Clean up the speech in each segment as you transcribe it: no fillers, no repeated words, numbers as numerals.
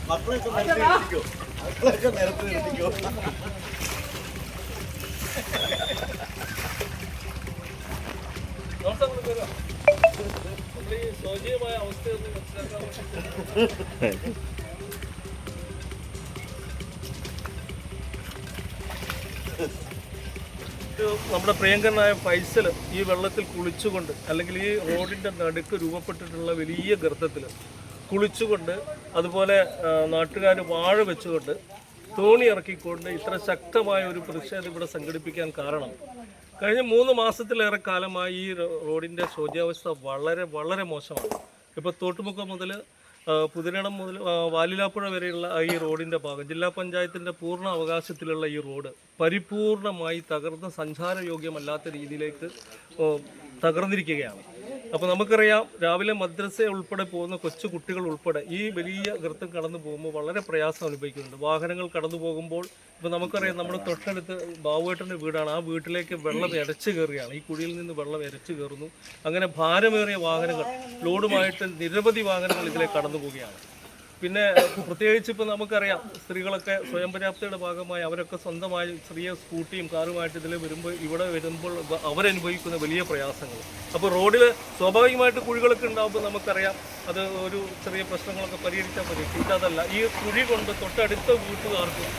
മക്കളൊക്കെ നിരത്തിയോ? മക്കളൊക്കെ നിരത്തി നിർത്തിക്കോ. ശോചനീയമായ അവസ്ഥയൊന്നും മനസ്സിലാക്കാൻ നമ്മുടെ പ്രിയങ്കരനായ ഫൈസൽ ഈ വെള്ളത്തിൽ കുളിച്ചുകൊണ്ട് അല്ലെങ്കിൽ ഈ റോഡിൻ്റെ നടുക്ക് രൂപപ്പെട്ടിട്ടുള്ള വലിയ ഗർത്തത്തിൽ കുളിച്ചുകൊണ്ട് അതുപോലെ നാട്ടുകാർ വാഴ വെച്ചുകൊണ്ട് തോണി ഇറക്കിക്കൊണ്ട് ഇത്ര ശക്തമായ ഒരു പ്രതിഷേധം ഇവിടെ സംഘടിപ്പിക്കാൻ കാരണം കഴിഞ്ഞ 3 മാസത്തിലേറെ കാലമായി ഈ റോഡിൻ്റെ ശോച്യാവസ്ഥ വളരെ വളരെ മോശമാണ്. ഇപ്പോൾ തോട്ടുമുക്കം മുതൽ പുതിനടം മുതൽ വാലിലാപ്പുഴ വരെയുള്ള ഈ റോഡിൻ്റെ ഭാഗം ജില്ലാ പഞ്ചായത്തിൻ്റെ പൂർണ്ണ അവകാശത്തിലുള്ള ഈ റോഡ് പരിപൂർണമായി തകർന്ന് സഞ്ചാരയോഗ്യമല്ലാത്ത രീതിയിലേക്ക് തകർന്നിരിക്കുകയാണ്. അപ്പോൾ നമുക്കറിയാം രാവിലെ മദ്രസ ഉൾപ്പെടെ പോകുന്ന കൊച്ചു കുട്ടികൾ ഉൾപ്പെടെ ഈ വലിയ ഗർത്തം കടന്നു പോകുമ്പോൾ വളരെ പ്രയാസം അനുഭവിക്കുന്നുണ്ട്. വാഹനങ്ങൾ കടന്നു പോകുമ്പോൾ ഇപ്പോൾ നമുക്കറിയാം നമ്മുടെ തൊട്ടടുത്ത് ബാബുവേട്ടൻ്റെ വീടാണ്. ആ വീട്ടിലേക്ക് വെള്ളം ഇരച്ചു കയറുകയാണ്. ഈ കുഴിയിൽ നിന്ന് വെള്ളം ഇരച്ചു കയറുന്നു. അങ്ങനെ ഭാരമേറിയ വാഹനങ്ങൾ ലോഡുമായിട്ട് നിരവധി വാഹനങ്ങൾ ഇതിലേക്ക് കടന്നു പോവുകയാണ്. പിന്നെ പ്രത്യേകിച്ച് ഇപ്പോൾ നമുക്കറിയാം സ്ത്രീകളൊക്കെ സ്വയം പര്യാപ്തയുടെ ഭാഗമായി അവരൊക്കെ സ്വന്തമായി ചെറിയ സ്കൂട്ടിയും കാറുമായിട്ട് ഇതിൽ വരുമ്പോൾ അവരനുഭവിക്കുന്ന വലിയ പ്രയാസങ്ങൾ. അപ്പോൾ റോഡിൽ സ്വാഭാവികമായിട്ട് കുഴികളൊക്കെ ഉണ്ടാകുമ്പോൾ നമുക്കറിയാം അത് ഒരു ചെറിയ പ്രശ്നങ്ങളൊക്കെ പരിഹരിച്ചാൽ മതി. ഇതല്ല, ഈ കുഴി കൊണ്ട് തൊട്ടടുത്ത വീട്ടുകാർക്കും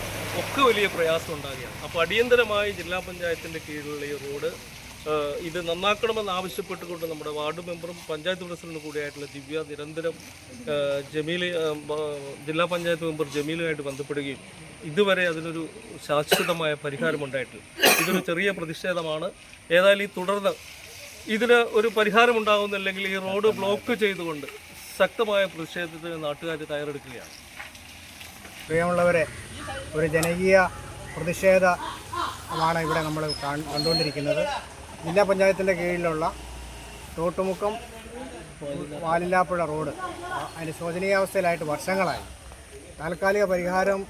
ഒക്കെ വലിയ പ്രയാസം ഉണ്ടാകുകയാണ്. അപ്പോൾ അടിയന്തരമായി ജില്ലാ പഞ്ചായത്തിൻ്റെ കീഴിലുള്ള ഈ റോഡ് ഇത് നന്നാക്കണമെന്ന് ആവശ്യപ്പെട്ടുകൊണ്ട് നമ്മുടെ വാർഡ് മെമ്പറും പഞ്ചായത്ത് പ്രസിഡന്റും കൂടിയായിട്ടുള്ള ദിവ്യ നിരന്തരം ജില്ലാ പഞ്ചായത്ത് മെമ്പർ ജമീലുമായിട്ട് ബന്ധപ്പെടുകയും ഇതുവരെ അതിനൊരു ശാശ്വതമായ പരിഹാരമുണ്ടായിട്ടില്ല. ഇതൊരു ചെറിയ പ്രതിഷേധമാണ്. ഏതായാലും ഈ തുടർന്ന് ഇതിന് ഒരു പരിഹാരമുണ്ടാകുന്നില്ലെങ്കിൽ ഈ റോഡ് ബ്ലോക്ക് ചെയ്തുകൊണ്ട് ശക്തമായ പ്രതിഷേധത്തിന് നാട്ടുകാർ തയ്യാറെടുക്കുകയാണ്. പ്രിയമുള്ളവരെ, ഒരു ജനകീയ പ്രതിഷേധമാണ് ഇവിടെ നമ്മൾ കണ്ടുകൊണ്ടിരിക്കുന്നത്. ജില്ലാ പഞ്ചായത്തിൻ്റെ കീഴിലുള്ള തോട്ടുമുക്കം വാലില്ലാപ്പുഴ റോഡ് അതിൻ്റെ ശോചനീയാവസ്ഥയിലായിട്ട് വർഷങ്ങളായി. താൽക്കാലിക പരിഹാരം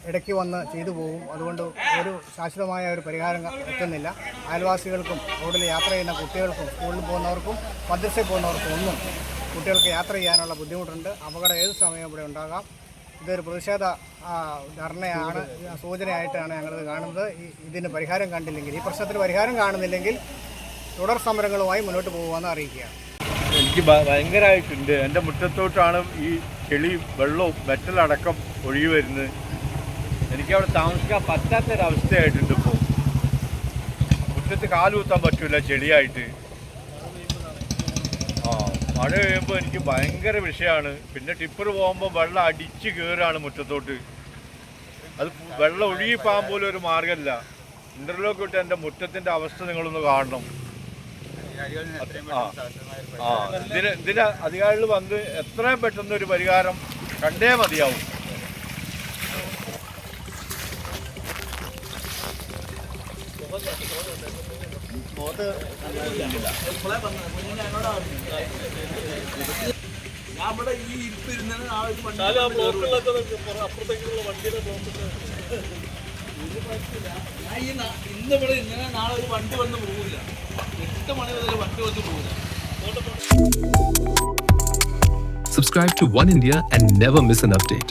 ഇടയ്ക്ക് വന്ന് ചെയ്തു പോകും. അതുകൊണ്ട് ഒരു ശാശ്വതമായ ഒരു പരിഹാരം എത്തുന്നില്ല. അയൽവാസികൾക്കും റോഡിൽ യാത്ര ചെയ്യുന്ന കുട്ടികൾക്കും സ്കൂളിൽ പോകുന്നവർക്കും മദ്രസയിൽ പോകുന്നവർക്കും ഒന്നും കുട്ടികൾക്ക് യാത്ര ചെയ്യാനുള്ള ബുദ്ധിമുട്ടുണ്ട്. അപകടം ഏത് സമയം ഇവിടെ ഉണ്ടാകാം. ഇതൊരു പ്രതിഷേധ ധർണയാണ്, സൂചനയായിട്ടാണ് ഞങ്ങളിത് കാണുന്നത്. ഇതിന് പരിഹാരം കണ്ടില്ലെങ്കിൽ, ഈ പ്രശ്നത്തിന് പരിഹാരം കാണുന്നില്ലെങ്കിൽ തുടർ സമരങ്ങളുമായി മുന്നോട്ട് പോകുമെന്ന് അറിയിക്കുകയാണ്. എനിക്ക് ഭയങ്കരമായിട്ടുണ്ട്. എൻ്റെ മുറ്റത്തോട്ടാണ് ഈ ചെളി വെള്ളവും മെറ്റലടക്കം ഒഴുകി വരുന്നത്. എനിക്കവിടെ താമസിക്കാൻ പറ്റാത്തൊരവസ്ഥയായിട്ടുണ്ട്. ഇപ്പോൾ മുറ്റത്ത് കാലുകുത്താൻ പറ്റില്ല ചെളിയായിട്ട്. മഴ പെയ്യുമ്പോൾ എനിക്ക് ഭയങ്കര വിഷയമാണ്. പിന്നെ ടിപ്പർ പോകുമ്പോൾ വെള്ളം അടിച്ച് കയറുകയാണ് മുറ്റത്തോട്ട്. അത് വെള്ളം ഒഴുകിപ്പോകാൻ പോലും ഒരു മാർഗമില്ല. ഇൻ്റർലോക്ക് ഇട്ട് എൻ്റെ മുറ്റത്തിൻ്റെ അവസ്ഥ നിങ്ങളൊന്ന് കാണണം. ഇതിന് അധികാരികൾ വന്ന് എത്രയും പെട്ടെന്ന് ഒരു പരിഹാരം കണ്ടേ മതിയാവും. ഇന്നിവിടെ ഇങ്ങനെ നാളെ ഒരു വണ്ടി വന്ന് പോകില്ല. 8 മണി മുതൽ വണ്ടി വന്ന് പോകില്ല. Subscribe to One India and never miss an update.